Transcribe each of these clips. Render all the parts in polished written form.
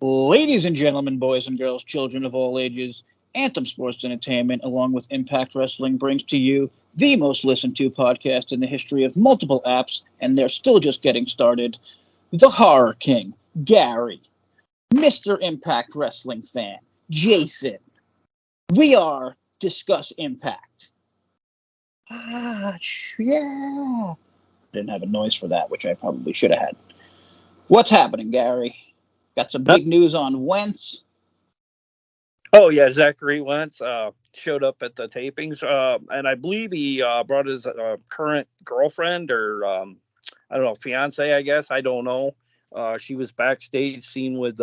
Ladies and gentlemen, boys and girls, children of all ages, Anthem Sports Entertainment, along with Impact Wrestling, brings to you the most listened to podcast in the history of multiple apps, and they're still just getting started. The Horror King, Gary, Mr. Impact Wrestling fan, Jason. We are Discuss Impact. Yeah. Didn't have a noise for that, which I probably should have had. What's happening, Gary? Got some Not, big news on Wentz. oh yeah, Zachary Wentz showed up at the tapings, and I believe he brought his current girlfriend or I don't know, fiance, I guess. I don't know. She was backstage, seen with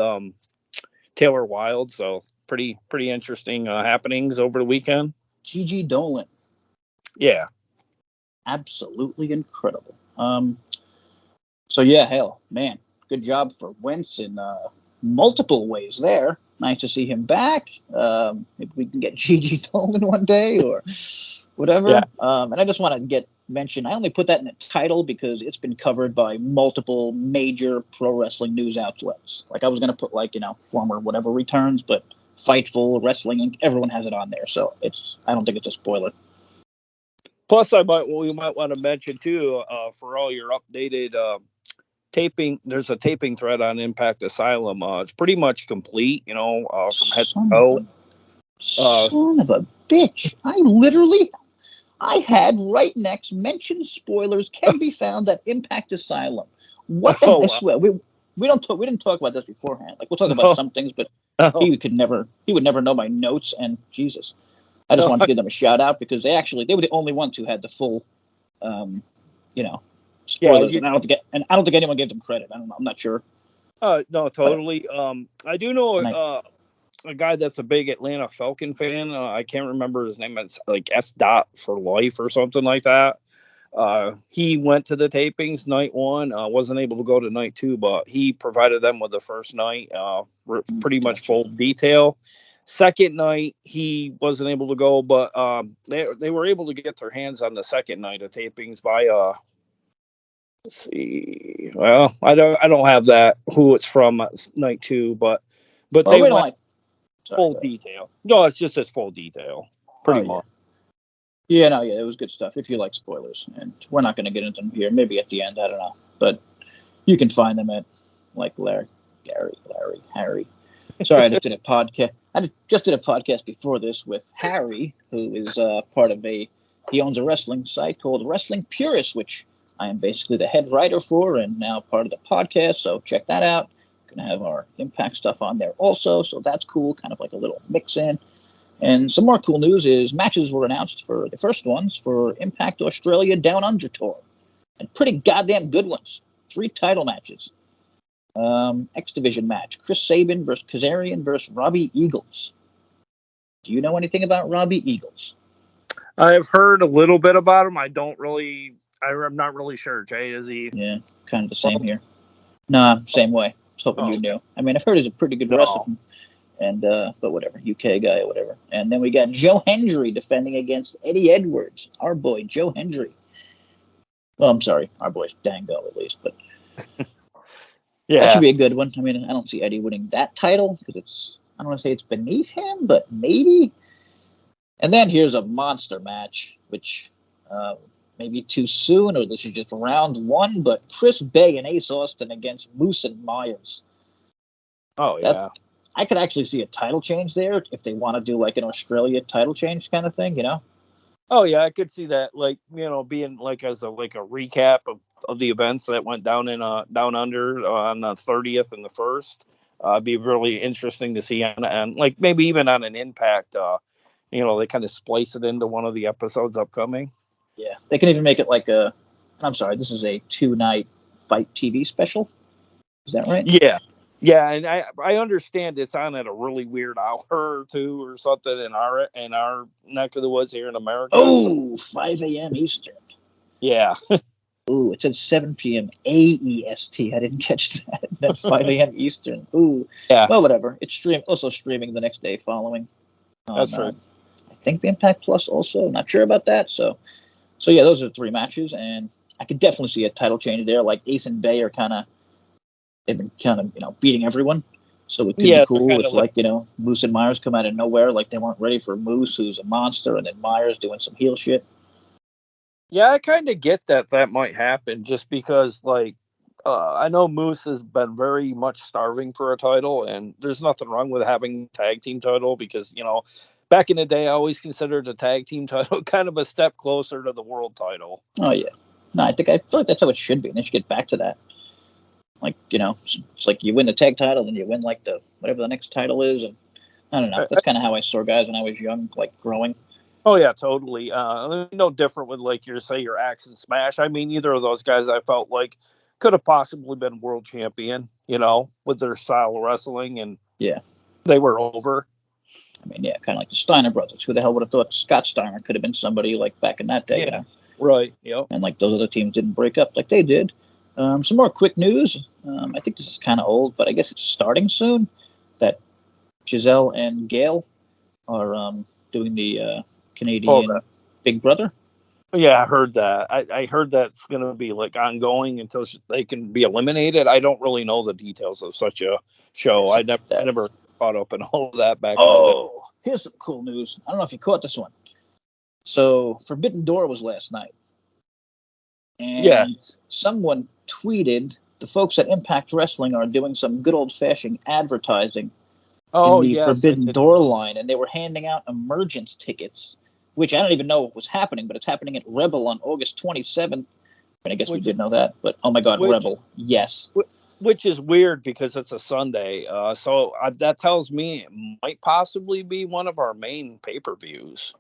Taylor Wilde, so pretty interesting happenings over the weekend. Gigi Dolan. Yeah, Absolutely incredible. So yeah, hell, man, good job for Wentz in multiple ways there. Nice to see him back. Maybe we can get Gigi Dolan one day or yeah. whatever. And I just want to get mentioned. I only put that in the title because it's been covered by multiple major pro wrestling news outlets. Like I was gonna put former whatever returns, but Fightful, Wrestling Inc. Everyone has it on there, so I don't think it's a spoiler. Plus, we might want to mention too for all your updated taping. There's a taping thread on Impact Asylum. It's pretty much complete, from head to Son of toe. a Son of a bitch. I had right next mentioned spoilers can be found at Impact Asylum. What the Oh, I swear we didn't talk about this beforehand. Like we'll talk about no, some things, but no, he would never know my notes and Jesus. I just no. wanted to give them a shout out because they were the only ones who had the full um, you know, Yeah, spoilers and I don't think anyone gave them credit. I don't know, I'm not sure. no, But totally. I do know and I a guy that's a big Atlanta Falcon fan. I can't remember his name. It's like S. Dot for life or something like that. He went to the tapings night one. Wasn't able to go to night two, but he provided them with the first night. Pretty much gotcha. full detail. Second night he wasn't able to go, but they were able to get their hands on the second night of tapings by let's see. Well, I don't have that who it's from night two, but Well they we don't went like sorry, full go ahead. detail. No, it's just as full detail, Oh pretty yeah. much. Yeah, no, yeah, it was good stuff. If you like spoilers, and we're not going to get into them here. Maybe at the end, I don't know, but you can find them at like Larry, Harry. Sorry, I just did a podcast. Just did a podcast before this with Harry, who is part of he owns a wrestling site called Wrestling Purist, which I am basically the head writer for, and now part of the podcast. So check that out. Gonna have our Impact stuff on there also, so that's cool. Kind of like a little mix in. And some more cool news is matches were announced for the first ones for Impact Australia Down Under Tour. And pretty goddamn good ones. 3 title matches. X Division match. Chris Sabin versus Kazarian versus Robbie Eagles. Do you know anything about Robbie Eagles? I've heard a little bit about him. I don't really. I'm not really sure. Jay, is he? Yeah, kind of the same Well, here. Nah, same way. I was hoping oh you knew. I mean, I've heard he's a pretty good wrestler no. from, and but whatever, UK guy or whatever. And then we got Joe Hendry defending against Eddie Edwards, our boy Joe Hendry. Well, I'm sorry, our boy's Dango at least, but that should Yeah. be a good one. I mean, I don't see Eddie winning that title because I don't want to say it's beneath him, but maybe. And then here's a monster match, which maybe too soon, or this is just round one. But Chris Bay and Ace Austin against Moose and Myers. Oh That yeah. I could actually see a title change there if they want to do like an Australia title change kind of thing, you know? Oh yeah. I could see that. Like being like as a recap of the events that went down in down under on the 30th and the first. It'd be really interesting to see and like maybe even on an impact. They kind of splice it into one of the episodes upcoming. Yeah, they can even make it like a. I'm sorry, this is a 2 night fight TV special. Is that right? Yeah. Yeah, and I understand it's on at a really weird hour or two or something in our neck of the woods here in America. So Oh, 5 a.m. Eastern. yeah, Ooh, it said 7 p.m. AEST. I didn't catch that. That's 5 a.m. Eastern. Ooh. yeah, Well, whatever. It's also streaming the next day following on, that's right. I think, the Impact Plus also. Not sure about that. So yeah, those are 3 matches. And I could definitely see a title change there. Like Ace and Bay are they've been kind of, beating everyone. So it could be Yeah, they're cool kind if, of like, like, Moose and Myers come out of nowhere, like they weren't ready for Moose, who's a monster, and then Myers doing some heel shit. yeah, I kind of get that might happen just because, like, I know Moose has been very much starving for a title, and there's nothing wrong with having a tag team title because, back in the day, I always considered the tag team title kind of a step closer to the world title. Oh, yeah. No, I feel like that's how it should be, and they should get back to that. Like, it's like you win the tag title, then you win, like, whatever the next title is, and I don't know. That's kind of how I saw guys when I was young, like, growing. Oh yeah, totally. No different with, like, your Axe and Smash. I mean, either of those guys I felt like could have possibly been world champion, with their style of wrestling, and Yeah. they were over. I mean, yeah, kind of like the Steiner brothers. Who the hell would have thought Scott Steiner could have been somebody like back in that day? Yeah. Right. Yep. And like those other teams didn't break up like they did. Some more quick news. I think this is kind of old, but I guess it's starting soon. That Giselle and Gail are doing the Canadian Big Brother. Yeah, I heard that. I heard that's going to be, like, ongoing until they can be eliminated. I don't really know the details of such a show. I never caught up in all of that back in the day. Here's some cool news. I don't know if you caught this one. So Forbidden Door was last night. And someone tweeted the folks at Impact Wrestling are doing some good old-fashioned advertising in the Forbidden Door line, and they were handing out emergence tickets, which I don't even know what was happening, but it's happening at Rebel on August 27th. And I guess we did know that, but oh my God, Rebel, yes. Which is weird because it's a Sunday, so that tells me it might possibly be one of our main pay-per-views.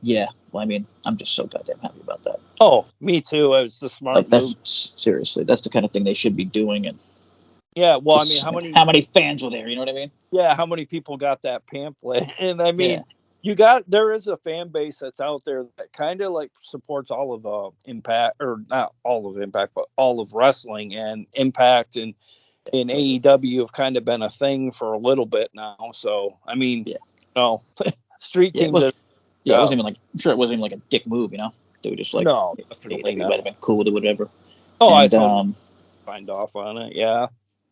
Yeah. Well, I mean, I'm just so goddamn happy about that. Oh, me too. It's the smart move. Seriously, that's the kind of thing they should be doing. And yeah, well, I mean, how many fans were there? You know what I mean? Yeah, how many people got that pamphlet? And I mean, there is a fan base that's out there that kind of like supports all of Impact, or not all of Impact, but all of wrestling, and Impact and AEW have kind of been a thing for a little bit now. So I mean, street teams. It wasn't even like, I'm sure it wasn't even like a dick move, They were just like, no, they might have been cool with it, whatever. Oh, I totally signed off on it. Yeah.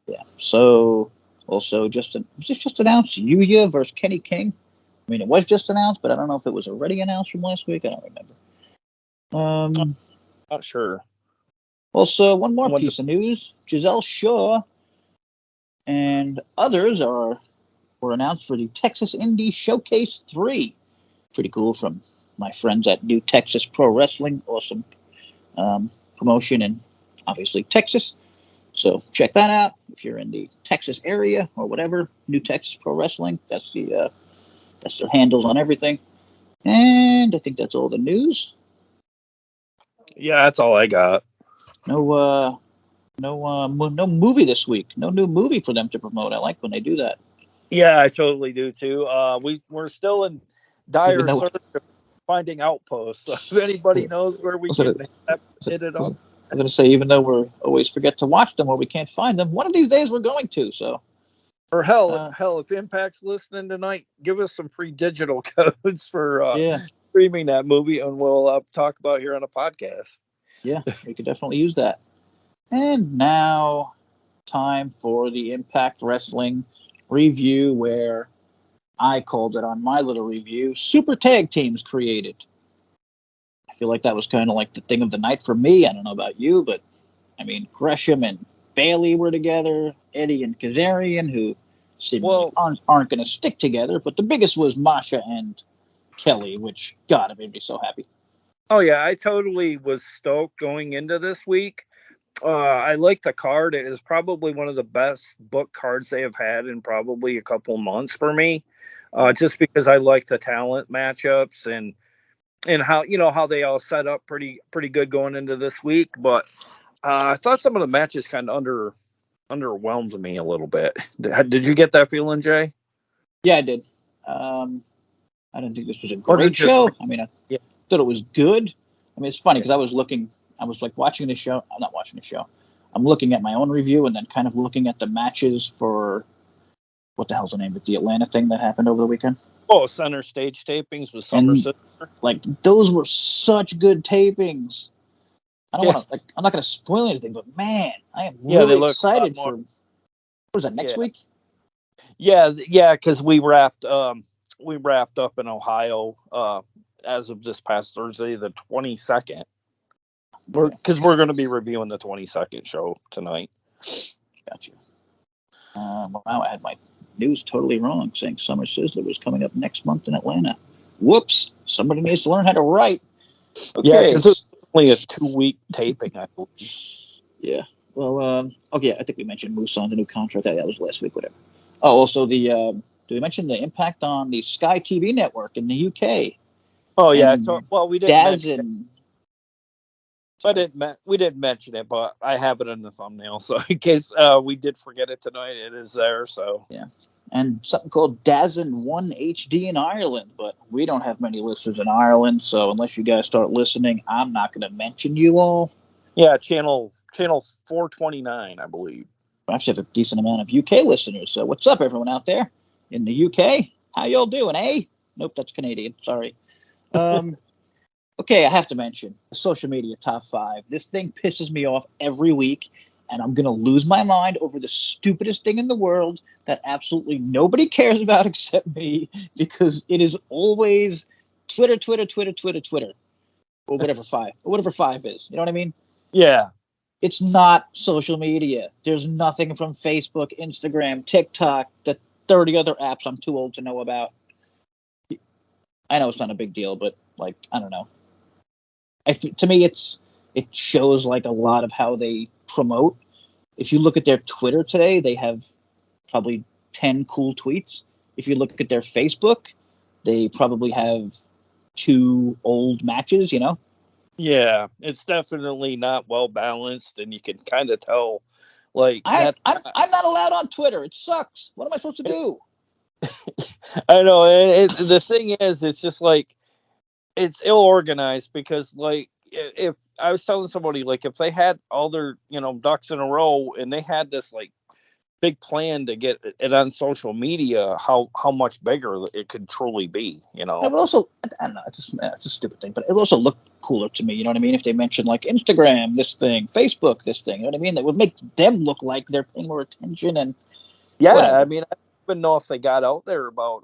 Yeah. So also just announced Yuya versus Kenny King. I mean, it was just announced, but I don't know if it was already announced from last week. I don't remember. Not sure. Also, one more piece of news: Giselle Shaw and others were announced for the Texas Indie Showcase 3. Pretty cool from my friends at New Texas Pro Wrestling. Awesome promotion in, obviously, Texas. So check that out if you're in the Texas area or whatever. New Texas Pro Wrestling. That's their handles on everything. And I think that's all the news. Yeah, that's all I got. No movie this week. No new movie for them to promote. I like when they do that. Yeah, I totally do too. We're still in dire search of finding outposts. So if anybody knows where we can hit it up. I'm going to say, even though we always forget to watch them or we can't find them, one of these days we're going to. So, or hell, if Impact's listening tonight, give us some free digital codes for streaming that movie, and we'll talk about here on a podcast. Yeah, we could definitely use that. And now, time for the Impact Wrestling review, where I called it on my little review, Super Tag Teams created. I feel like that was kind of like the thing of the night for me. I don't know about you, but I mean, Gresham and Bailey were together, Eddie and Kazarian, who seemingly aren't going to stick together, but the biggest was Masha and Kelly, which, God, it made me so happy. Oh, yeah, I totally was stoked going into this week. I like the card. It is probably one of the best book cards they have had in probably a couple months for me, just because I like the talent matchups and how they all set up pretty good going into this week. But I thought some of the matches kind of underwhelmed me a little bit. Did you get that feeling, Jay? Yeah, I did. I didn't think this was a great show. I mean, I thought it was good. I mean, it's funny because I was like watching the show. I'm not watching the show. I'm looking at my own review and then kind of looking at the matches for, what the hell's the name of the Atlanta thing that happened over the weekend? Oh, Center Stage tapings with Summer Sister. Like, those were such good tapings. I don't want to, I'm not going to spoil anything, but man, I am really excited for. Was that next week? Yeah, because we wrapped up in Ohio as of this past Thursday, the 22nd. Because we're going to be reviewing the 22nd show tonight. Gotcha. Wow, I had my news totally wrong, saying Summer Sizzler was coming up next month in Atlanta. Whoops! Somebody needs to learn how to write. Okay. Yeah, because it's only a 2-week taping, I believe. Yeah. Well, okay, I think we mentioned Moose on the new contract. That was last week, whatever. Oh, also did we mention the impact on the Sky TV network in the UK? Oh yeah, we didn't mention. We didn't mention it, but I have it in the thumbnail. So in case we did forget it tonight, it is there. So yeah, and something called DAZN 1 HD in Ireland, but we don't have many listeners in Ireland. So unless you guys start listening, I'm not going to mention you all. Yeah, channel 429, I believe. We actually have a decent amount of UK listeners. So what's up, everyone out there in the UK? How y'all doing, eh? Nope, that's Canadian. Sorry. Okay, I have to mention the social media top 5. This thing pisses me off every week, and I'm going to lose my mind over the stupidest thing in the world that absolutely nobody cares about except me, because it is always Twitter, or whatever 5 is. You know what I mean? Yeah. It's not social media. There's nothing from Facebook, Instagram, TikTok, the 30 other apps I'm too old to know about. I know it's not a big deal, but like, I don't know. To me, it shows like a lot of how they promote. If you look at their Twitter today, they have probably 10 cool tweets. If you look at their Facebook, they probably have 2 old matches, you know? Yeah, it's definitely not well balanced, and you can kind of tell. Like I'm not allowed on Twitter. It sucks. What am I supposed to do? I know. The thing is, it's just like it's ill organized because, like, if I was telling somebody, like, if they had all their ducks in a row and they had this like big plan to get it on social media, how much bigger it could truly be, It would also, I don't know, it's a stupid thing, but it would also look cooler to me, you know what I mean? If they mentioned like Instagram, this thing, Facebook, this thing, you know what I mean? That would make them look like they're paying more attention and whatever. I mean, I don't even know if they got out there about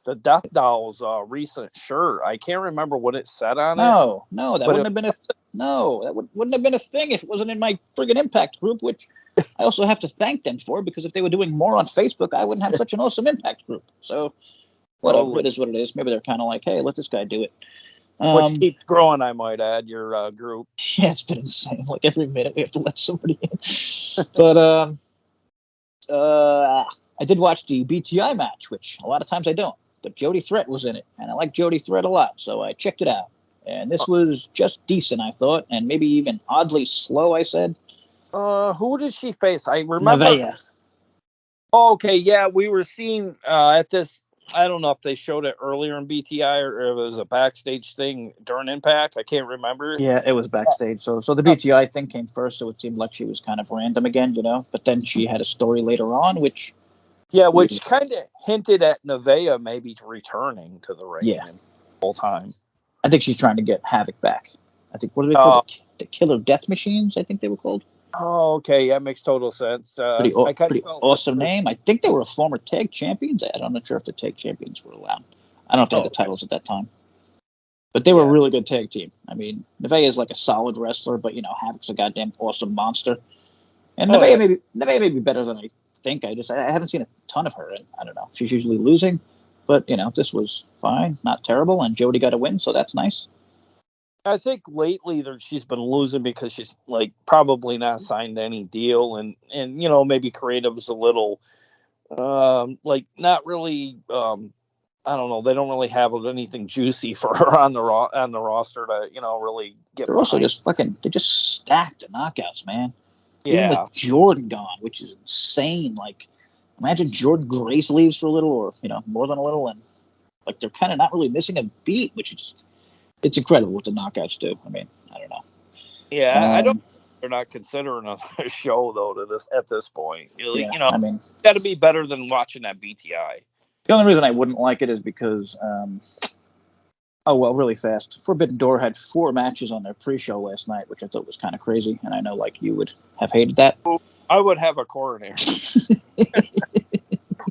the Death Dolls recent shirt. I can't remember what it said on it. No, that wouldn't have been wouldn't have been a thing if it wasn't in my friggin' Impact group, which I also have to thank them for, because if they were doing more on Facebook, I wouldn't have such an awesome Impact group. So whatever, it is what it is. Maybe they're kind of like, hey, let this guy do it. Which keeps growing, I might add, your group. Yeah, it's been insane. Like every minute we have to let somebody in. But I did watch the BTI match, which a lot of times I don't. But Jody Threat was in it, and I like Jody Threat a lot, so I checked it out. And this was just decent, I thought, and maybe even oddly slow, I said. Who did she face? I remember. Nevaeh. Oh, okay, yeah, we were seeing at this. I don't know if they showed it earlier in BTI or it was a backstage thing during Impact. I can't remember. Yeah, it was backstage. So the BTI thing came first, so it seemed like she was kind of random again, But then she had a story later on, which kind of hinted at Nevaeh maybe returning to the ring full time. I think she's trying to get Havoc back. I think, what do they call it? The Killer Death Machines, I think they were called. Oh, okay. That makes total sense. Pretty awesome name. I think they were former tag champions. I'm not sure if the tag champions were allowed. I don't know if they had the titles at that time. But they were a really good tag team. I mean, Nevaeh is like a solid wrestler, but, Havoc's a goddamn awesome monster. And Nevaeh may be better than I think. I haven't seen a ton of her, and I don't know. She's usually losing. But, this was fine, not terrible, and Jody got a win, so that's nice. I think lately she's been losing because she's like probably not signed any deal, and maybe creative's a little like not really. I don't know. They don't really have anything juicy for her on the roster to really get. They're also just they're just stacked to knockouts, man. Yeah, even with Jordan gone, which is insane. Like, imagine Jordan Grace leaves for a little, or more than a little, and like they're kind of not really missing a beat, which is. It's incredible what the knockouts do. I mean, I don't know. Yeah, I don't. They're not considering a show though at this point. I mean, got to be better than watching that BTI. The only reason I wouldn't like it is because Oh, well, really fast. Forbidden Door had 4 matches on their pre-show last night, which I thought was kind of crazy, and I know, like, you would have hated that. I would have a coronary.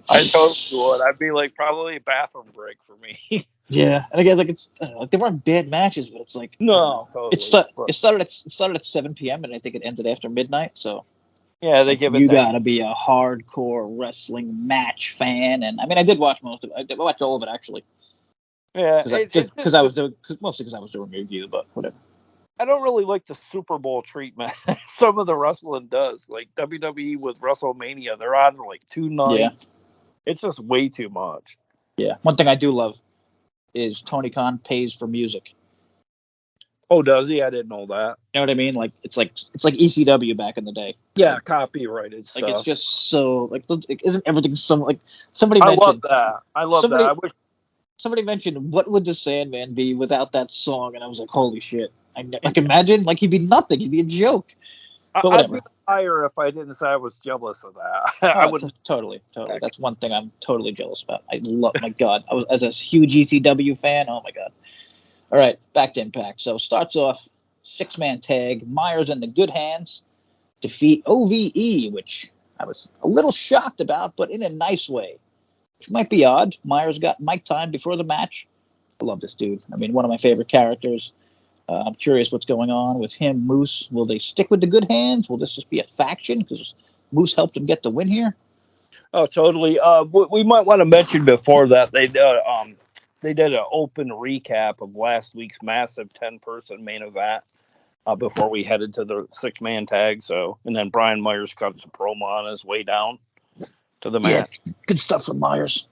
I totally would. I'd be like probably a bathroom break for me. Yeah, and again, like it's like they weren't bad matches, but it's like No, totally. It started at 7 p.m. and I think it ended after midnight. So yeah, they like, give it. You gotta be a hardcore wrestling match fan, and I mean, I did watch most of it. I watched all of it actually. Yeah, mostly because I was doing review, but whatever. I don't really like the Super Bowl treatment some of the wrestling does. Like WWE with WrestleMania, they're on like 2 nights. Yeah. It's just way too much. Yeah. One thing I do love is Tony Khan pays for music. Oh, does he? I didn't know that. You know what I mean? Like it's like ECW back in the day. Yeah, copyrighted stuff. Like it's just so like isn't everything so like somebody mentioned. I love that. I love that. I wish somebody mentioned what would the Sandman be without that song, and I was like, holy shit! Like imagine like he'd be nothing. He'd be a joke. But whatever. I'd be higher if I didn't say I was jealous of that. I would totally. That's one thing I'm totally jealous about. I love. My God, I was as a huge ECW fan. Oh my God. All right, back to Impact. So starts off 6-man tag. Myers and the Good Hands defeat OVE, which I was a little shocked about, but in a nice way. Which might be odd. Myers got mic time before the match. I love this dude. I mean, one of my favorite characters. I'm curious what's going on with him, Moose. Will they stick with the Good Hands? Will this just be a faction? Because Moose helped him get the win here. Oh, totally. We might want to mention before that they did an open recap of last week's massive 10-person main event before we headed to the 6-man tag. So, and then Brian Myers cuts a promo on his way down to the match. Yeah, good stuff from Myers.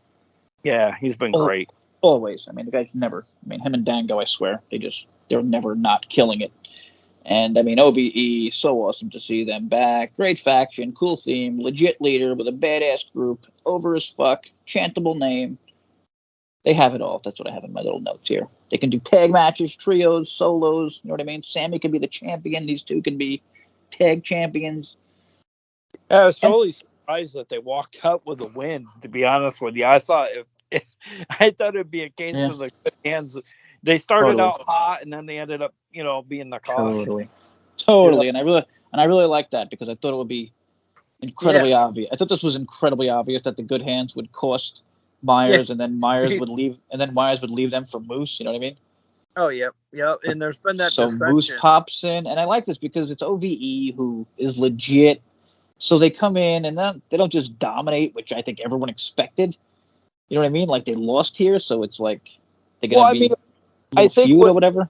Yeah, he's been great. Always. I mean, the guy's never. I mean, him and Dango, I swear, they're never not killing it. And I mean, OVE, so awesome to see them back. Great faction, cool theme, legit leader with a badass group, over as fuck, chantable name. They have it all. That's what I have in my little notes here. They can do tag matches, trios, solos. You know what I mean? Sammy can be the champion. These two can be tag champions. I was totally surprised that they walked out with a win. To be honest with you, I thought it'd be a case of the Good Hands. They started out hot, and then they ended up, being the cost. Totally. And I really like that because I thought it would be incredibly obvious. I thought this was incredibly obvious that the Good Hands would cost Myers, and then Myers would leave, them for Moose. You know what I mean? Oh yeah. And there's been that. So dissension. Moose pops in, and I like this because it's OVE who is legit. So they come in and then they don't just dominate, which I think everyone expected. You know what I mean? Like they lost here, so it's like they're gonna be a feud or whatever.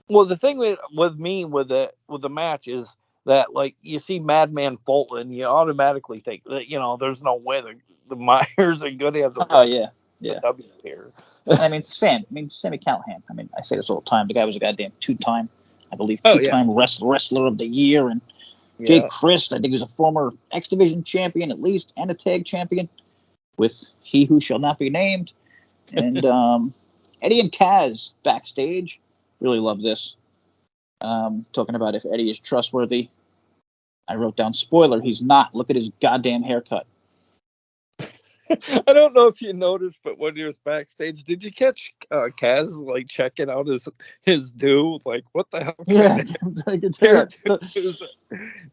Well, the thing with me with the match is that like you see Madman Fulton, you automatically think that there's no way the Myers and Good Hands. Oh yeah. W here. I mean Sammy Callahan. I mean I say this all the time. The guy was a goddamn two-time wrestler of the year, and Jake Christ, I think he was a former X Division champion at least, and a tag champion with He Who Shall Not Be Named. And Eddie and Kaz backstage. Really love this. Talking about if Eddie is trustworthy. I wrote down spoiler. He's not. Look at his goddamn haircut. I don't know if you noticed, but when he was backstage, did you catch Kaz like checking out his do? Like, what the hell? Yeah,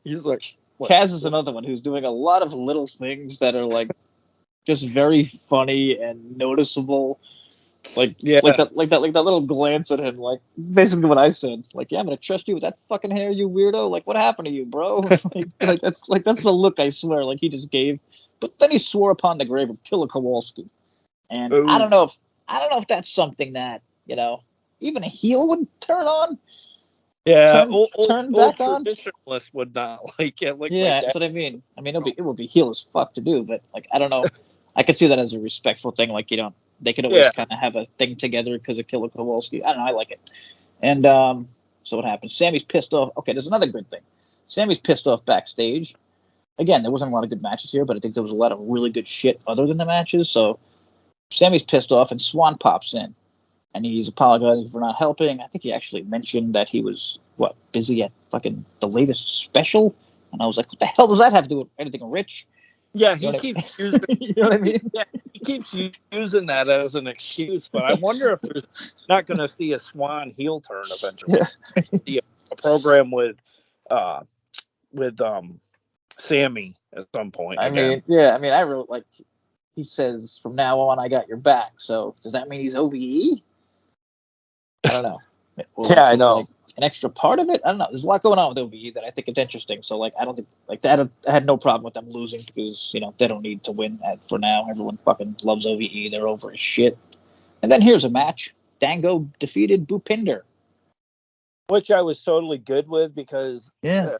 he's like, what? Kaz is another one who's doing a lot of little things that are like just very funny and noticeable. Like that little glance at him, like basically what I said. Like, yeah, I'm gonna trust you with that fucking hair, you weirdo. Like, what happened to you, bro? that's the look I swear. Like he just gave. But then he swore upon the grave of Killer Kowalski, and I don't know if that's something that even a heel would turn on. Yeah, turn back on. Traditionalists would not like it. That's what I mean. I mean, it would be heel as fuck to do, but like I don't know. I could see that as a respectful thing. Like they could always kind of have a thing together because of Killer Kowalski. I don't know. I like it. And so what happens? Sammy's pissed off. Okay, there's another good thing. Sammy's pissed off backstage. Again, there wasn't a lot of good matches here, but I think there was a lot of really good shit other than the matches. So Sammy's pissed off, and Swan pops in. And he's apologizing for not helping. I think he actually mentioned that he was, busy at fucking the latest special? And I was like, what the hell does that have to do with anything rich? Yeah, You he know what keeps using you know what I mean? yeah, he keeps using that as an excuse, but I wonder if there's not going to see a Swan heel turn eventually. Yeah. See a program uh with Sammy at some point I again. mean, yeah. I mean, I wrote like he says from now on, I got your back. So does that mean he's OVE? I don't know. Or Yeah, it's I just know. like an extra part of it. I don't know. There's a lot going on with OVE that I think is interesting. So like, I don't think like that. I had no problem with them losing because they don't need to win for now. Everyone fucking loves OVE. They're over as shit. And then here's a match: Dango defeated Bhupinder. Which I was totally good with because Yeah.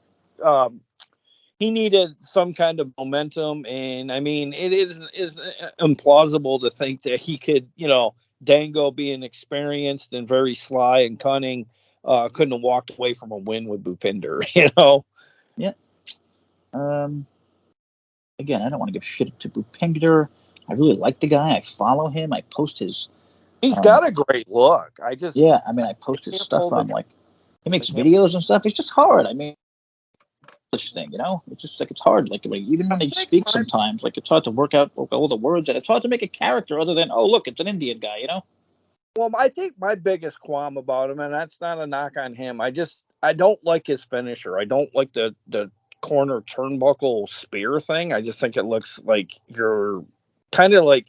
he needed some kind of momentum, and I mean, it is implausible to think that he could, Dango being experienced and very sly and cunning, couldn't have walked away from a win with Bhupinder, Yeah. Um. Again, I don't want to give shit to Bhupinder. I really like the guy. I follow him. I post his. He's got a great look. Yeah. I mean, I I post his can't stuff pull the on like. He makes I can't. videos and stuff. It's just hard. I mean, this thing, it's just like it's hard. Like even I when they think speak, sometimes like it's hard to work out all the words, and it's hard to make a character other than look, it's an Indian guy. Well, I think my biggest qualm about him, and that's not a knock on him. I don't like his finisher. I don't like the corner turnbuckle spear thing. I just think it looks like you're kind of like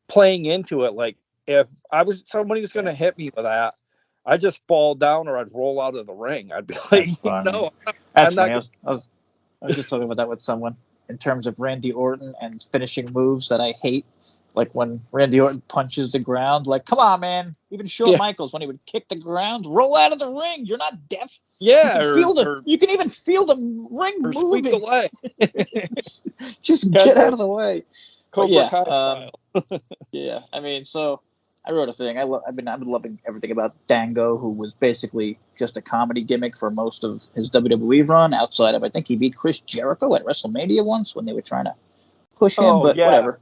playing into it. Like if somebody was going to hit me with that, I'd just fall down or I'd roll out of the ring. I'd be like, That's funny. I'm That's not. funny. I was just talking about that with someone in terms of Randy Orton and finishing moves that I hate. Like when Randy Orton punches the ground, like, come on, man. Even Shawn Michaels, when he would kick the ground, roll out of the ring. You're not deaf. Yeah, You can even feel the ring or sweep the moving. leg. Just get out of the way. Cobra Kai style. Yeah. I mean, so I wrote a thing. I've been loving everything about Dango, who was basically just a comedy gimmick for most of his WWE run. Outside of, I think he beat Chris Jericho at WrestleMania once when they were trying to push him, but whatever.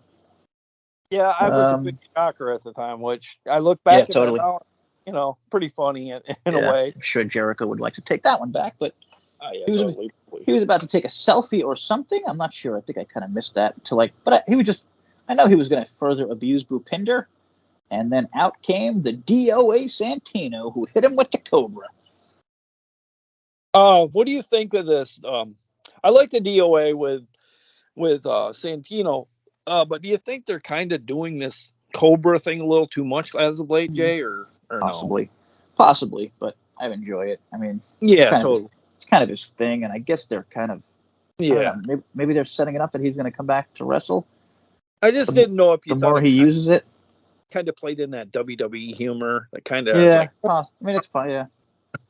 Yeah, I was a big shocker at the time, which I look back at totally. that now, pretty funny in a way. I'm sure Jericho would like to take that one back, but totally. He was about to take a selfie or something. I'm not sure. I think I kind of missed that. I know he was going to further abuse Bhupinder, and then out came the DOA Santino, who hit him with the Cobra. What do you think of this? I like the DOA with Santino. But do you think they're kind of doing this Cobra thing a little too much as of late, Jay, or Possibly. no? Possibly, but I enjoy it. I mean, totally. It's kind of his thing, and I guess they're kind of maybe they're setting it up that he's going to come back to wrestle. I just didn't know if you the thought more he uses it, kind of played in that WWE humor, that kind of I mean, it's fun, yeah.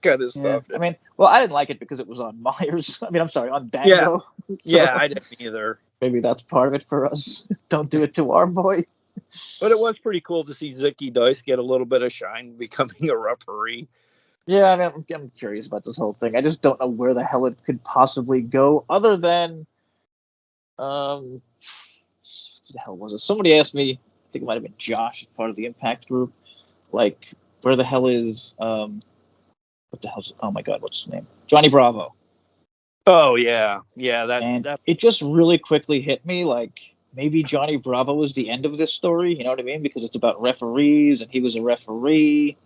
Kind of stuff. I mean, well, I didn't like it because it was on Myers. I mean, I'm sorry, on Dango. Yeah, I didn't either. Maybe that's part of it for us. Don't do it to our boy. But it was pretty cool to see Zicky Dice get a little bit of shine becoming a referee. Yeah, I mean, I'm curious about this whole thing. I just don't know where the hell it could possibly go, other than, what the hell was it? Somebody asked me, I think it might have been Josh, part of the Impact group, like, where the hell is, what the hell's, oh my God, what's his name? Johnny Bravo. Oh, yeah. It just really quickly hit me, like, maybe Johnny Bravo was the end of this story, you know what I mean? Because it's about referees, and he was a referee.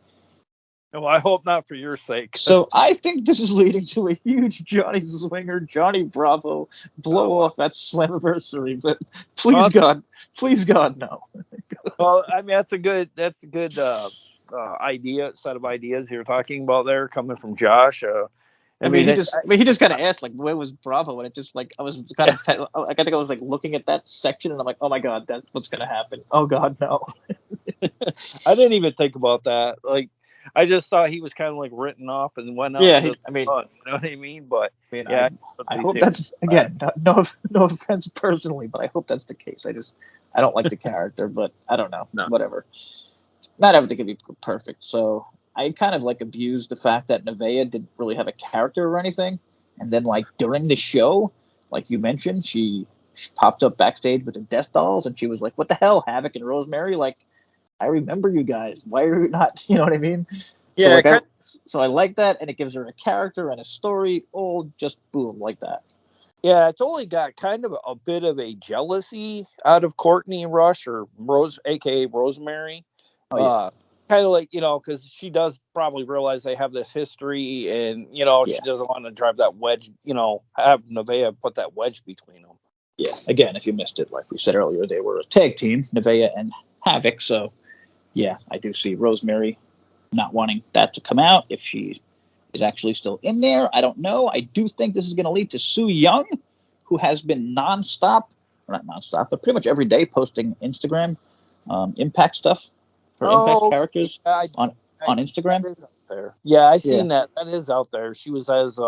Well, I hope not for your sake. So I think this is leading to a huge Johnny Swinger, Johnny Bravo blow off at Slammiversary. But please God, no. Well, I mean, that's a good set of ideas you're talking about there, coming from Josh. I mean, he just kind of asked, like, where was Bravo? And it just, like, I was kind of, I think I was, like, looking at that section, and I'm like, oh, my God, that's what's going to happen. Oh, God, no. I didn't even think about that. Like, I just thought he was kind of, like, written off and went out. Yeah, you know what I mean? But, I hope that's, again, no offense personally, but I hope that's the case. I don't like the character, but I don't know. No. Whatever. Not everything can be perfect, so I kind of like abused the fact that Nevaeh didn't really have a character or anything. And then, like, during the show, like you mentioned, she popped up backstage with the Death Dolls, and she was like, what the hell, Havoc and Rosemary? Like, I remember you guys. Why are you not, you know what I mean? Yeah. So I like that, and it gives her a character and a story, all just boom, like that. Yeah, it's only got kind of a bit of a jealousy out of Courtney Rush or Rose, aka Rosemary. Oh yeah, Uh, Kind of like, because she does probably realize they have this history, and yeah, she doesn't want to drive that wedge. Have Nevaeh put that wedge between them. yeah. Again, if you missed it, like we said earlier, they were a tag team, Nevaeh and Havoc. So yeah, I do see Rosemary not wanting that to come out. If she is actually still in there, I don't know. I do think this is going to lead to Su Yung, who has been nonstop, or not nonstop, but pretty much every day posting Instagram Impact stuff, her Impact Oh, okay. characters on Instagram. That is out there. Yeah, I Yeah, seen that. That is out there. She was as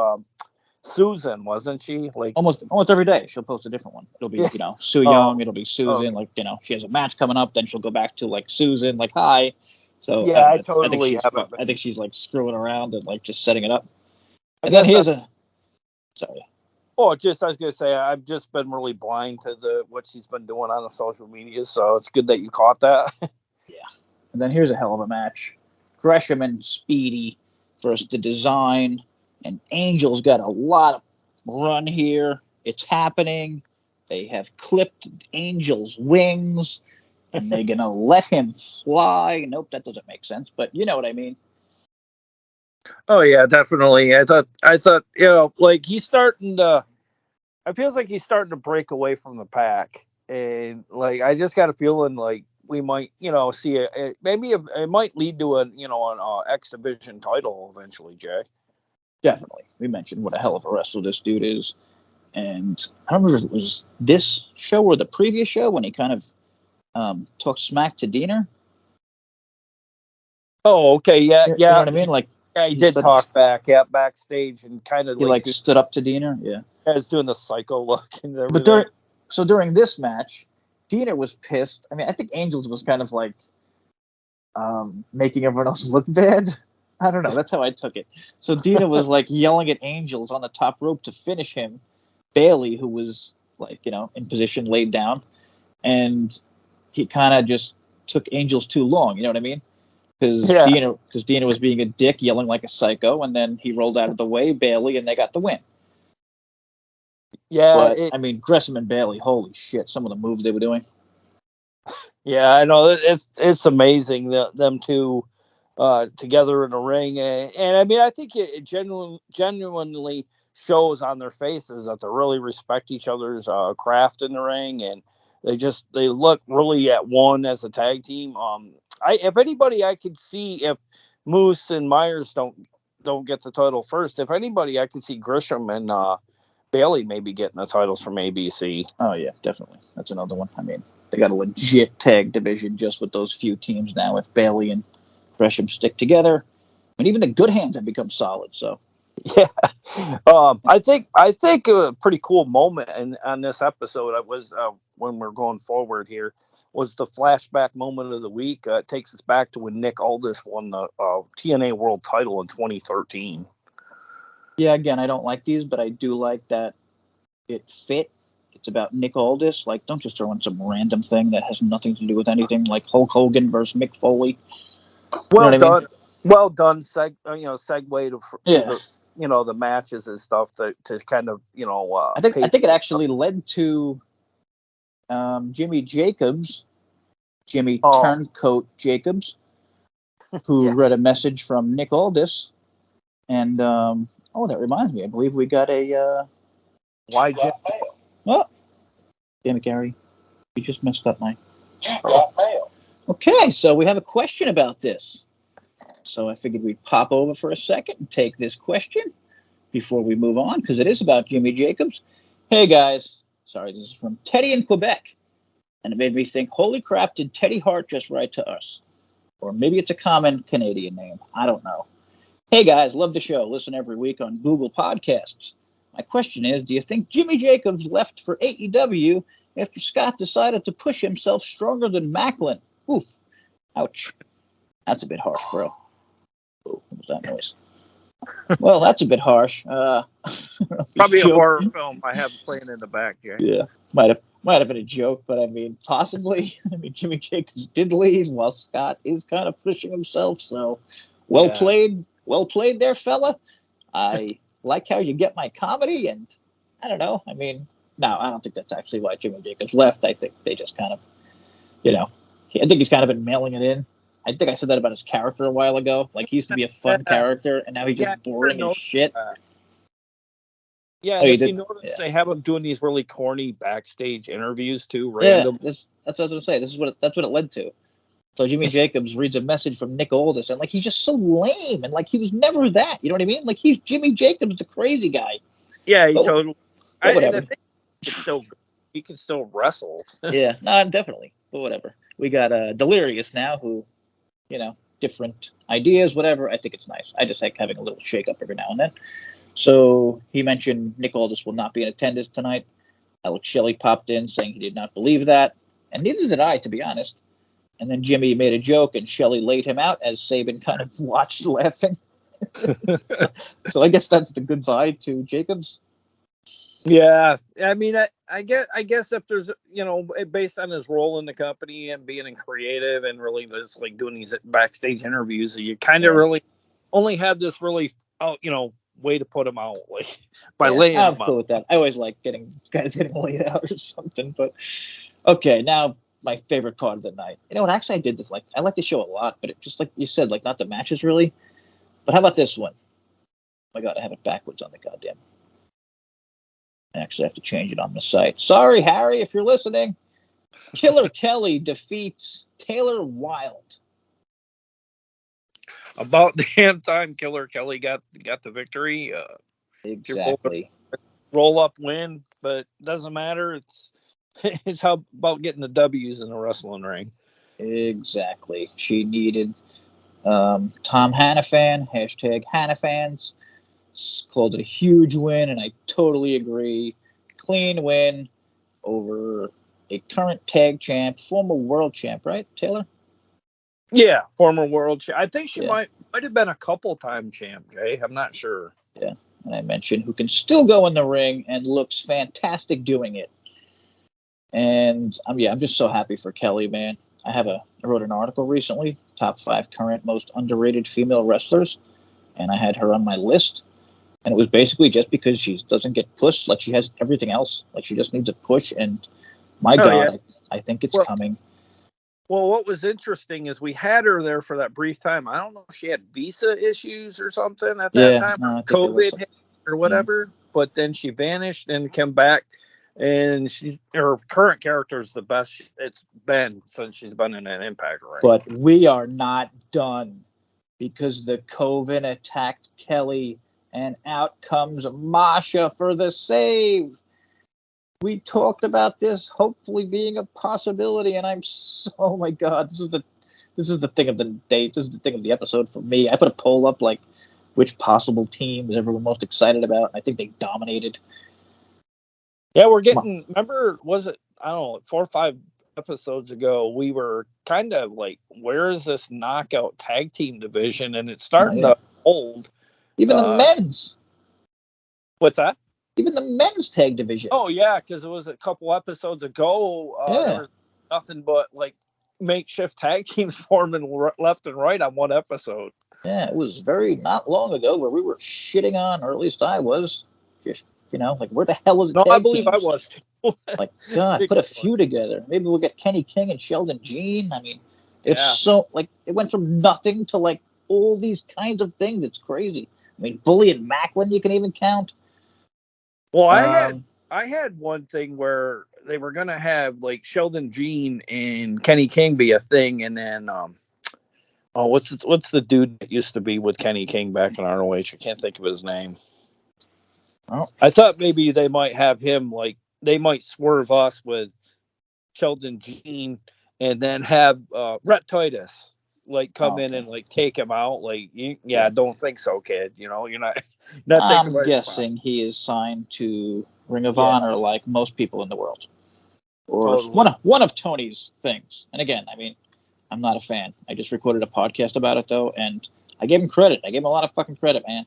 Susan, wasn't she? Like, almost every day she'll post a different one. It'll be yeah. Su Oh, Yung, it'll be Susan. okay. Like she has a match coming up, then she'll go back to like Susan, like hi. So I Yeah, don't I know. totally haven't I think been. she's like screwing around and like just setting it up. I And then guess here's that's. a sorry. Oh, just I was gonna say I've just been really blind to the what she's been doing on the social media, so it's good that you caught that. Yeah. And then here's a hell of a match. Gresham and Speedy versus the Design. And Angel's got a lot of run here. It's happening. They have clipped Angel's wings. And they're going to let him fly. Nope, that doesn't make sense. But you know what I mean. Oh yeah, definitely. I thought like he's starting to. I feels like he's starting to break away from the pack, and like I just got a feeling like we might see maybe it might lead to an X Division title eventually, Jay. Definitely. We mentioned what a hell of a wrestler this dude is. And I don't remember if it was this show or the previous show when he kind of talked smack to Diener. Oh, okay, yeah, You know yeah, what I mean? Like yeah. He he did stood, talk back, yeah, backstage, and kind of he like like stood up to Diener. Yeah. was doing the psycho look and But everything. during this match, Diener was pissed. I mean, I think Angels was kind of like making everyone else look bad. I don't know. That's how I took it. So Diener was like yelling at Angels on the top rope to finish him. Bailey, who was like in position, laid down, and he kind of just took Angels too long. You know what I mean? Because Yeah, Diener was being a dick, yelling like a psycho, and then he rolled out of the way, Bailey, and they got the win. yeah. But I mean, Gresham and Bailey, holy shit! Some of the moves they were doing. Yeah, I know it's amazing that them two together in the ring, and I mean I think it genuinely shows on their faces that they really respect each other's craft in the ring, and they look really at one as a tag team. If anybody I could see if Moose and Myers don't get the title first, if anybody I could see Grisham and Bailey maybe getting the titles from ABC. Oh yeah, definitely. That's another one. I mean, they got a legit tag division just with those few teams now. If Bailey and Gresham stick together, and even the good hands have become solid. So Yeah, I think a pretty cool moment on this episode. I was when we're going forward here was the flashback moment of the week. It takes us back to when Nick Aldis won the TNA World Title in 2013. yeah, again, I don't like these, but I do like that it fit. It's about Nick Aldis. Like, don't just throw in some random thing that has nothing to do with anything, like Hulk Hogan versus Mick Foley. You know Well what I mean? done, well done. Segue to Yeah. the the matches and stuff to kind of I think it actually led to Jimmy Jacobs, Jimmy Oh Turncoat Jacobs, who yeah, read a message from Nick Aldis. And that reminds me. I believe we got a. why Jim? Oh, damn it, Gary! You just messed up my. Okay, so we have a question about this. So I figured we'd pop over for a second and take this question before we move on, because it is about Jimmy Jacobs. Hey guys, sorry, this is from Teddy in Quebec, and it made me think, holy crap, did Teddy Hart just write to us? Or maybe it's a common Canadian name. I don't know. Hey guys, love the show. Listen every week on Google Podcasts. My question is, do you think Jimmy Jacobs left for AEW after Scott decided to push himself stronger than Macklin? Oof. Ouch. That's a bit harsh, bro. Oh, what was that noise? Well, that's a bit harsh. Probably a horror film I have playing in the back, Jay. Yeah, might have been a joke, but I mean, possibly. I mean, Jimmy Jacobs did leave while Scott is kind of pushing himself. So, well played there, fella. I like how you get my comedy, and I don't know. I mean, no, I don't think that's actually why Jimmy Jacobs left. I think they just kind of, you know, I think he's kind of been mailing it in. I think I said that about his character a while ago. Like, he used to be a fun character, and now he's Yeah, just boring as shit. Yeah, Oh, and you if you did? notice, Yeah. they have him doing these really corny backstage interviews too, Yeah, random. that's what I'm saying. That's what it led to. So Jimmy Jacobs reads a message from Nick Aldis, and like he's just so lame, and like he was never that. You know what I mean? Like he's Jimmy Jacobs, the crazy guy. Yeah, he But, totally. but And the whatever. thing, he can still wrestle. Yeah, no, definitely. But whatever. We got Delirious now, who, different ideas, whatever. I think it's nice. I just like having a little shake up every now and then. So he mentioned Nick Aldis will not be in attendance tonight. Alex Shelley popped in saying he did not believe that, and neither did I, to be honest. And then Jimmy made a joke, and Shelley laid him out as Saban kind of watched laughing. So I guess that's the goodbye to Jacobs. Yeah, I mean, I guess if there's, based on his role in the company and being creative and really just like doing these backstage interviews, you kind of really only have this really, way to put him out, like by laying I'm him cool out. with that. I always like guys getting laid out or something. But okay, now my favorite part of the night. You know what? Actually, I did this. Like, I like the show a lot, but it just like you said, like not the matches really. But how about this one? Oh my God, I have it backwards on the goddamn. I actually have to change it on the site. Sorry, Harry, if you're listening. Killer Kelly defeats Taylor Wilde. About damn time Killer Kelly got the victory. Exactly. Roll up win, but doesn't matter. It's how about getting the W's in the wrestling ring. Exactly. She needed Tom Hannafan, hashtag Hannafans. Called it a huge win, and I totally agree. Clean win over a current tag champ, former world champ, right, Taylor? Yeah, former world champ. I think she Yeah. might have been a couple time champ, Jay. I'm not sure. Yeah. And I mentioned who can still go in the ring and looks fantastic doing it. And I'm just so happy for Kelly, man. I wrote an article recently, top 5 current most underrated female wrestlers, and I had her on my list. And it was basically just because she doesn't get pushed, like she has everything else. Like she just needs a push, and my God, Yeah. I think it's coming. Well, what was interesting is we had her there for that brief time. I don't know if she had visa issues or something at that time, no, COVID or whatever. But then she vanished and came back, and her current character is the best it's been since she's been in an Impact ring. But we are not done because the Coven attacked Kelly, and out comes Masha for the save. We talked about this hopefully being a possibility, and oh my God, this is the thing of the date. This is the thing of the episode for me. I put a poll up like which possible team is everyone most excited about. I think they dominated. Yeah, we're getting. Remember, was it? I don't know, 4 or 5 episodes ago, we were kind of like, where is this knockout tag team division? And it's starting to hold. Even the men's. What's that? Even the men's tag division. Oh yeah, because it was a couple episodes ago. There was nothing but like makeshift tag teams forming left and right on one episode. Yeah, it was not long ago where we were shitting on, or at least I was, just like where the hell is the tag I believe teams? I was too. Like, God, put a few together. Maybe we'll get Kenny King and Sheldon Jean. I mean, it's so like it went from nothing to like all these kinds of things. It's crazy. I mean, Bully and Macklin, you can even count. Well, I had one thing where they were gonna have like Sheldon Jean and Kenny King be a thing, and then what's the dude that used to be with Kenny King back in ROH? I can't think of his name. Oh. I thought maybe they might have him, like they might swerve us with Sheldon Jean and then have Rhett Titus like come in and like take him out. Like, I don't think so, kid. You're not I'm guessing he is signed to Ring of Honor like most people in the world, or one of Tony's things. And again, I mean, I'm not a fan. I just recorded a podcast about it though, and I gave him credit. I gave him a lot of fucking credit, man.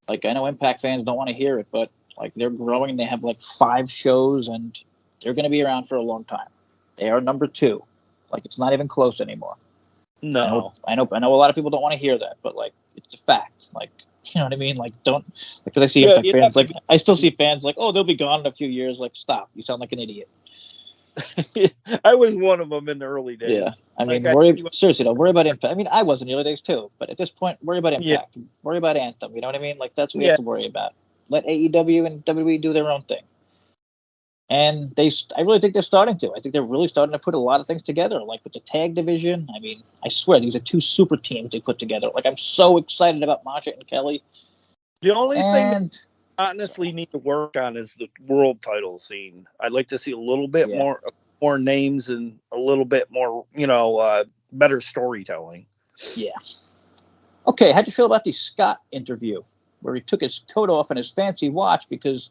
Like, I know Impact fans don't want to hear it, but like they're growing. They have like 5 shows, and they're going to be around for a long time. They are number 2. Like, it's not even close anymore. No, I know a lot of people don't want to hear that, but like it's a fact. Like, You know what I mean? Like, don't, because I see Yeah, Impact fans, like, I still see fans like, oh, they'll be gone in a few years. Like, stop. You sound like an idiot. I was one of them in the early days. Yeah. I mean, Like I seriously, don't worry about Impact. I mean, I was in the early days too, but at this point, worry about yeah, Impact. Worry about Anthem. You know what I mean? Like, that's what we have yeah. to worry about. Let AEW and WWE do their own thing. And I really think they're starting to. I think they're really starting to put a lot of things together, like with the tag division. I mean, I swear, these are two super teams they put together. Like, I'm so excited about Masha and Kelly. The only thing And I honestly need to work on is the world title scene. I'd like to see a little bit yeah, more names and a little bit more, better storytelling. yeah. Okay, how'd you feel about the Scott interview where he took his coat off and his fancy watch because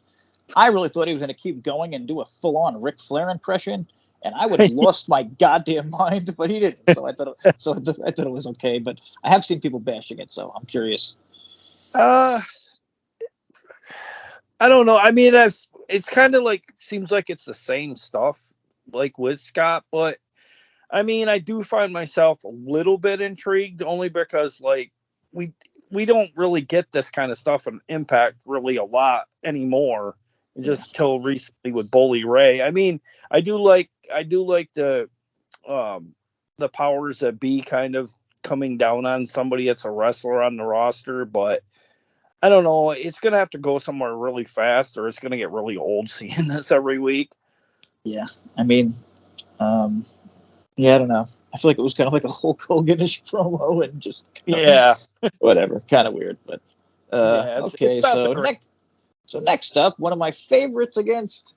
I really thought he was going to keep going and do a full-on Ric Flair impression, and I would have lost my goddamn mind, but he didn't. So I thought it was okay. But I have seen people bashing it, so I'm curious. I don't know. I mean, it's kind of like seems like it's the same stuff, like with Scott, but I mean, I do find myself a little bit intrigued only because like we don't really get this kind of stuff in Impact really a lot anymore. Just till recently with Bully Ray. I mean, I do like the powers that be kind of coming down on somebody that's a wrestler on the roster, but I don't know. It's gonna have to go somewhere really fast, or it's gonna get really old seeing this every week. Yeah, I mean, yeah, I don't know. I feel like it was kind of like a Hulk Hogan-ish promo and just whatever, kind of weird. But okay, so next up, one of my favorites against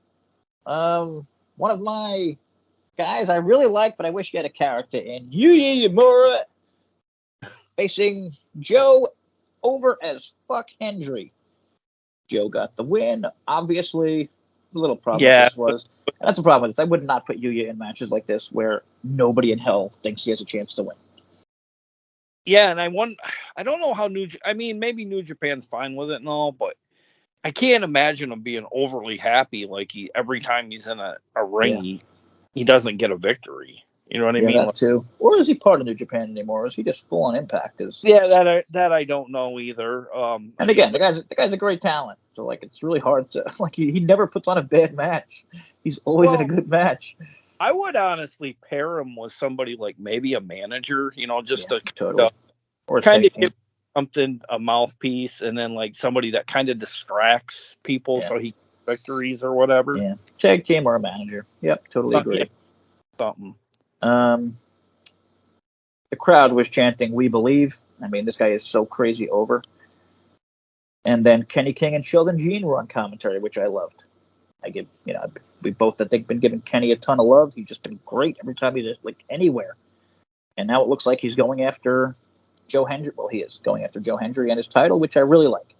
one of my guys I really like, but I wish he had a character in Yuya Uemura facing Joe over as fuck Hendry. Joe got the win. Obviously, the little problem with this was, and that's the problem with this, I would not put Yuya in matches like this where nobody in hell thinks he has a chance to win. Yeah, and I don't know how maybe New Japan's fine with it and all, but I can't imagine him being overly happy like every time he's in a ring, he doesn't get a victory. You know what I mean? That too. Or is he part of New Japan anymore? Or is he just full on Impact? That I don't know either. And again, the guy's a great talent. So like, it's really hard to like. He never puts on a bad match. He's always in a good match. I would honestly pair him with somebody like maybe a manager. Just to totally. Or kind of give something, a mouthpiece, and then like somebody that kind of distracts people so he gets victories or whatever. Yeah, tag team or a manager. Yep, totally agree. Something. The crowd was chanting "We Believe." I mean, this guy is so crazy over. And then Kenny King and Sheldon Jean were on commentary, which I loved. We both, I think, been giving Kenny a ton of love. He's just been great every time he's just like anywhere. And now it looks like he's going after Joe Hendry. Well, he is going after Joe Hendry and his title, which I really like.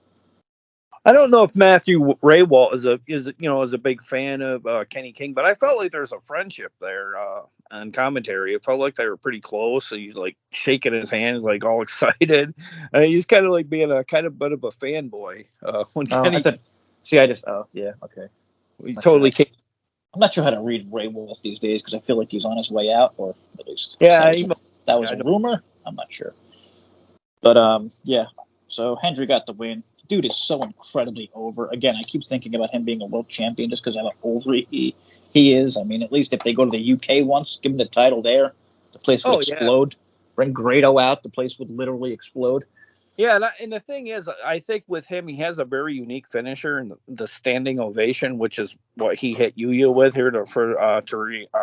I don't know if Matthew Raywalt is a big fan of Kenny King, but I felt like there's a friendship there on commentary. It felt like they were pretty close. So he's like shaking his hands, like all excited. He's kind of like being a kind of bit of a fanboy when Kenny. Okay. We totally can't. I'm not sure how to read Raywalt these days because I feel like he's on his way out, or at least that was a rumor. I'm not sure, but So Hendry got the win. Dude is so incredibly over. Again, I keep thinking about him being a world champion just because of how over he is. I mean, at least if they go to the UK once, give him the title there, the place would explode. Bring Grado out, the place would literally explode. Yeah, and the thing is, I think with him, he has a very unique finisher in the standing ovation, which is what he hit Yuya with here to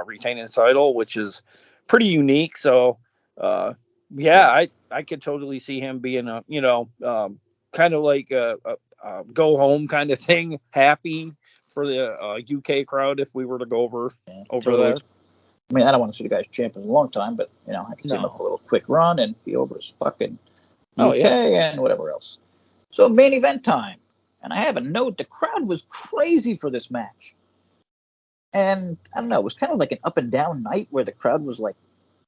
retain his title, which is pretty unique. So, I could totally see him being kind of like a go home kind of thing, happy for the UK crowd if we were to go over there. I mean, I don't want to see the guy's champion in a long time, but I can see him up a little quick run and be over his fucking UK and whatever else. So main event time, and I have a note. The crowd was crazy for this match, and I don't know. It was kind of like an up and down night where the crowd was like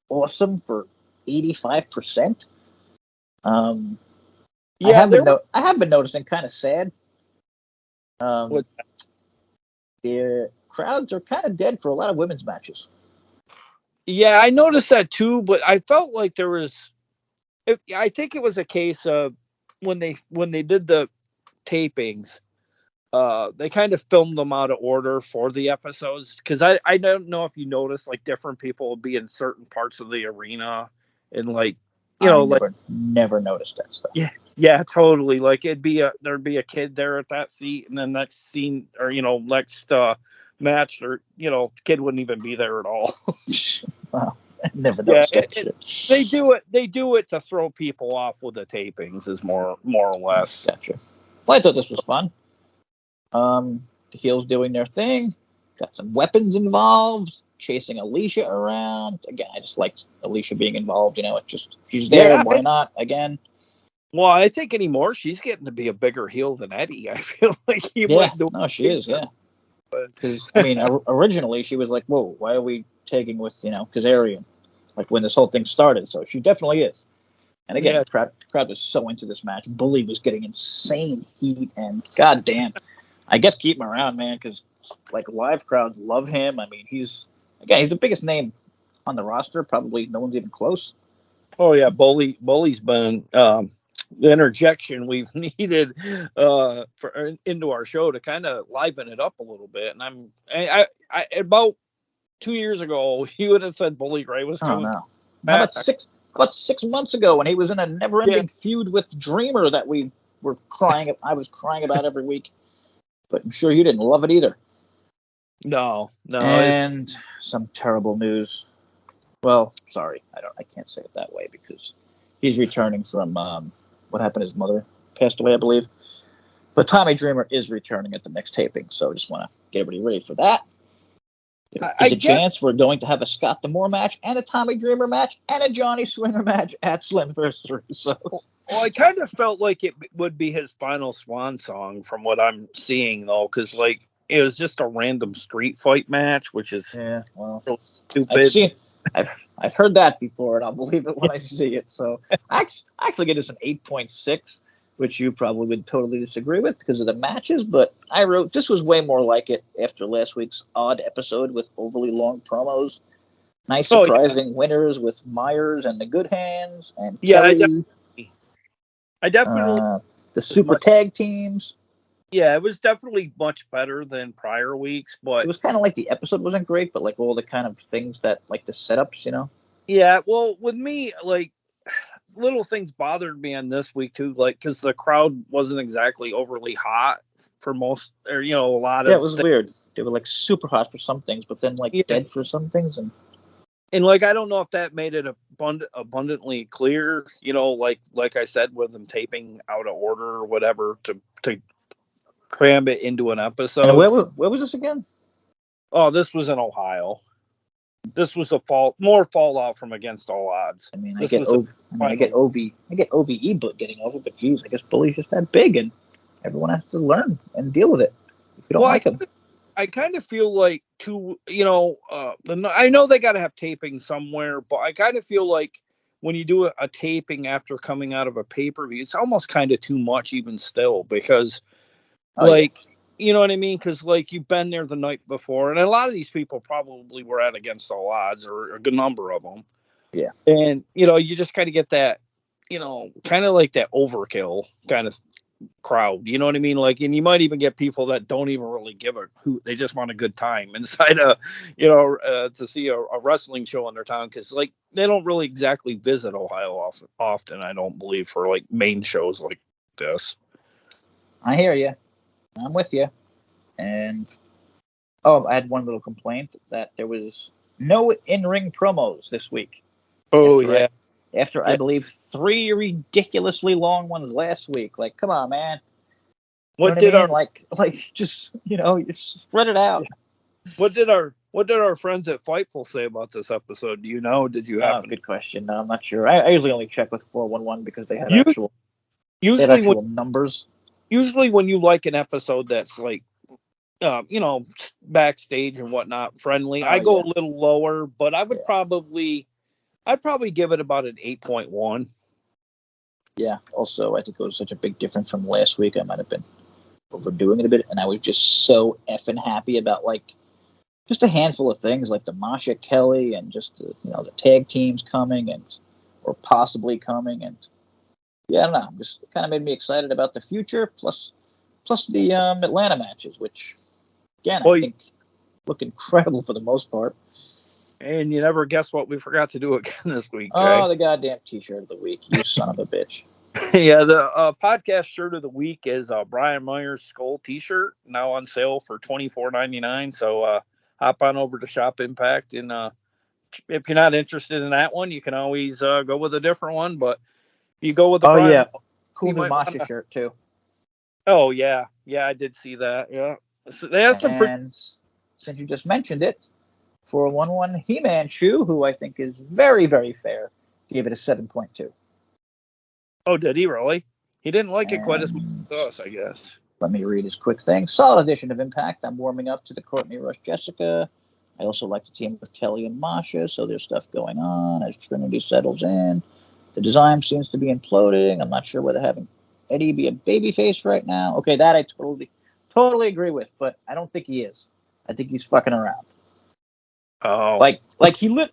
awesome for 85%. I have been noticing kind of sad. The crowds are kind of dead for a lot of women's matches. Yeah, I noticed that too, but I felt like there was. I think it was a case of when they did the tapings, they kind of filmed them out of order for the episodes, because I don't know if you noticed, like, different people would be in certain parts of the arena, and like, never noticed that stuff. Yeah, totally. Like, there'd be a kid there at that seat, and then next scene, or next match, or kid wouldn't even be there at all. Wow, I never noticed that shit. They do it to throw people off with the tapings, is more or less. Gotcha. Well, I thought this was fun. The heels doing their thing, got some weapons involved, chasing Alicia around. Again, I just like Alicia being involved. It's just, she's there. Why not? Again. Well, I think anymore she's getting to be a bigger heel than Eddie. I feel like he went. No, she is. Yeah. Because I mean, originally she was like, "Whoa, why are we taking with Kazarian?" Like when this whole thing started. So she definitely is. And again, the crowd was so into this match. Bully was getting insane heat, and goddamn, I guess keep him around, man, because like live crowds love him. I mean, he's the biggest name on the roster. Probably no one's even close. Oh yeah, Bully's been the interjection we've needed for into our show to kind of liven it up a little bit. And I about 2 years ago, you would have said Bully Ray was coming. Oh no! How about 6 months ago when he was in a never-ending feud with Dreamer that we were crying. I was crying about every week, but I'm sure you didn't love it either. No. And some terrible news. Well, sorry, I can't say it that way because he's returning from what happened. His mother passed away, I believe. But Tommy Dreamer is returning at the next taping, so I just want to get everybody ready for that. There's a chance we're going to have a Scott D'Amore match and a Tommy Dreamer match and a Johnny Swinger match at Slammiversary. So, well, I kind of felt like it would be his final swan song from what I'm seeing, though, because like it was just a random street fight match, which is so stupid. I've heard that before, and I'll believe it when I see it. So I actually get this an 8.6, which you probably would totally disagree with because of the matches. But I wrote this was way more like it after last week's odd episode with overly long promos. Nice surprising winners with Myers and the Good Hands and Kelly. I definitely the super tag teams. Yeah, it was definitely much better than prior weeks, but it was kind of like the episode wasn't great, but like all the kind of things that like the setups, Yeah, well, with me, like little things bothered me on this week too, like because the crowd wasn't exactly overly hot for most, or a lot of. Yeah, it was weird. They were like super hot for some things, but then like dead for some things, and like I don't know if that made it abundantly clear, like I said, with them taping out of order or whatever to cram it into an episode. And where was this again? Oh, this was in Ohio. This was more fallout from Against All Odds. I mean, I get OVE, but getting over, but geez, I guess Bully's just that big, and everyone has to learn and deal with it if you don't like him. I kind of feel like I know they got to have taping somewhere, but I kind of feel like when you do a taping after coming out of a pay-per-view, it's almost kind of too much even still, because you know what I mean? Because like you've been there the night before, and a lot of these people probably were at Against All Odds, or a good number of them. Yeah. And you just kind of get that, kind of like that overkill kind of crowd. You know what I mean? Like, and you might even get people that don't even really give a hoot. They just want a good time inside to see a wrestling show in their town, because like they don't really exactly visit Ohio often. I don't believe, for like main shows like this. I hear you. I'm with you. And I had one little complaint that there was no in-ring promos this week. After I believe 3 ridiculously long ones last week. Like, come on, man. What did our just spread it out? What did our friends at Fightful say about this episode? Do you know? Did you have? Good question. No, I'm not sure. I usually only check with 411 because they had actual numbers. Usually when you like an episode that's like, backstage and whatnot, friendly, I go a little lower, but I would I'd probably give it about an 8.1. Yeah. Also, I think it was such a big difference from last week. I might have been overdoing it a bit, and I was just so effing happy about like just a handful of things, like the Masha Kelly and just the tag teams coming or possibly coming, and yeah, I don't know. Just kind of made me excited about the future. Plus the Atlanta matches, which again I Well, think look incredible for the most part. and you never guess what we forgot to do again this week, Jay. Oh, the goddamn T-shirt of the week, you son of a bitch. Yeah, the podcast shirt of the week is Brian Myers Skull T-shirt, now on sale for $24.99. So hop on over to Shop Impact, and if you're not interested in that one, you can always go with a different one. But if you go with the Oh Brian, yeah, cool you new might Masha wanna... shirt too. Oh yeah, I did see that. Yeah, so they have some pretty... And since you just mentioned it, 411 He-Man shoe, who I think is very, very fair, gave it a 7.2. Oh, did he really? He didn't like it quite as much And as us, I guess. let me read his quick thing. Solid edition of Impact. I'm warming up to the Courtney Rush Jessica. I also like to team with Kelly and Masha, so there's stuff going on as Trinity settles in. The design seems to be imploding. I'm not sure whether having Eddie be a babyface right now. Okay, that I totally agree with, but I don't think he is. I think he's fucking around. Oh, Like he I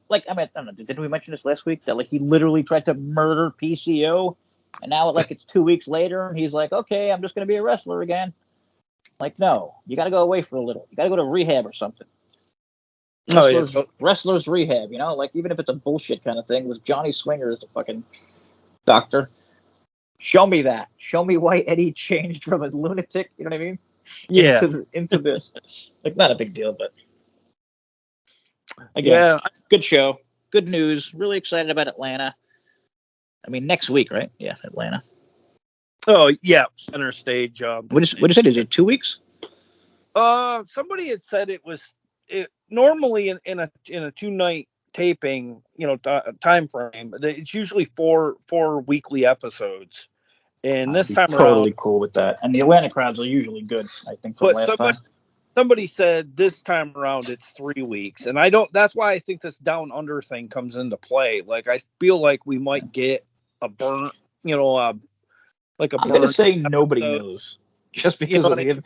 don't know. Didn't we mention this last week that like he literally tried to murder PCO, and now like it's 2 weeks later, and he's like, okay, I'm just gonna be a wrestler again. Like, no, you got to go away for a little. You got to go to rehab or something. Wrestlers rehab, like even if it's a bullshit kind of thing, with Johnny Swinger as the fucking doctor. Show me that. Show me why Eddie changed from a lunatic, you know what I mean? yeah, Into this. Like, not a big deal, but again, yeah. good show. Good news. Really excited about Atlanta. I mean, next week, right? Yeah, Atlanta. Oh yeah, center stage. What is it? Is it 2 weeks? Somebody had said it was normally in a 2-night taping, time frame. It's usually four weekly episodes, and this time totally around, cool with that. And the Atlanta crowds are usually good, I think, from last time. Somebody said this time around it's 3 weeks, and I don't. That's why I think this down under thing comes into play. Like I feel like we might get a burn, like a burn. I'm gonna say nobody knows, just because of the.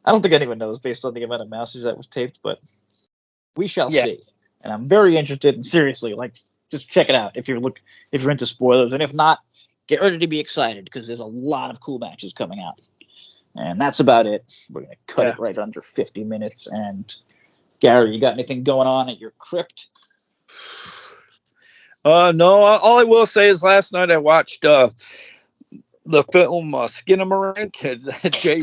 I don't think anyone knows based on the amount of messages that was taped, but we shall see. And I'm very interested. And seriously, like, just check it out if you're into spoilers, and if not, get ready to be excited because there's a lot of cool matches coming out. And that's about it. We're going to cut it right under 50 minutes. And Gary, you got anything going on at your crypt? No. All I will say is last night I watched the film Skinamarink. Jay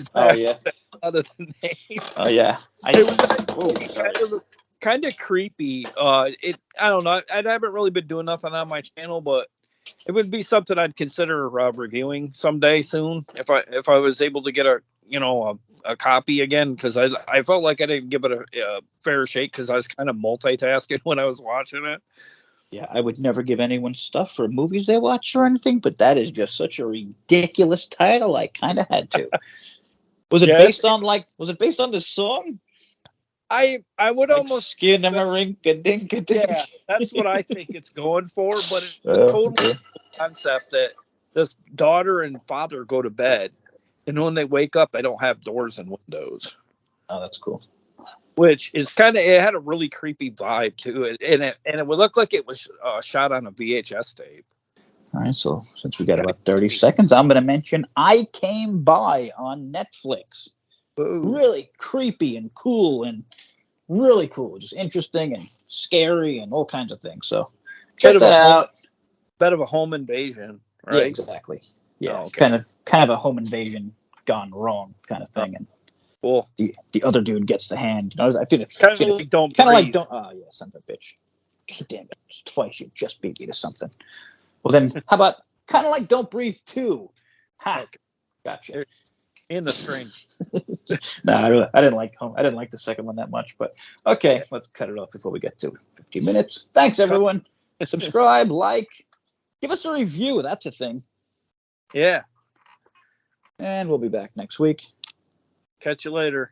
out of the name. Oh yeah. It was kind of creepy. I don't know. I haven't really been doing nothing on my channel, but it would be something I'd consider reviewing someday soon if I was able to get a copy again, because I felt like I didn't give it a fair shake because I was kind of multitasking when I was watching it. Yeah, I would never give anyone stuff for movies they watch or anything, but that is just such a ridiculous title. I kind of had to. Was it based on this song? I would like almost skin a rink a dink a dink. Yeah, that's what I think it's going for, but it's a totally concept that this daughter and father go to bed, and when they wake up, they don't have doors and windows. Oh, that's cool. Which is it had a really creepy vibe to it, and it would look like it was shot on a VHS tape. All right, so since we got about 30 seconds, I'm going to mention I Came By on Netflix. Ooh. Really creepy and cool and really cool, just interesting and scary and all kinds of things. So check that out. Bit of a home invasion, right? Yeah, exactly. Yeah, kind of a home invasion gone wrong kind of thing. And cool. The other dude gets the hand. I feel it. Kind of like don't. Oh yeah, son of a bitch. God damn it! Twice you just beat me to something. Well then, how about kind of like Don't Breathe 2? Ha! Okay. Gotcha. In the string. No, I didn't like the second one that much, but okay, let's cut it off before we get to 50 minutes. Thanks everyone. Subscribe, like, give us a review. That's a thing. Yeah. And we'll be back next week. Catch you later.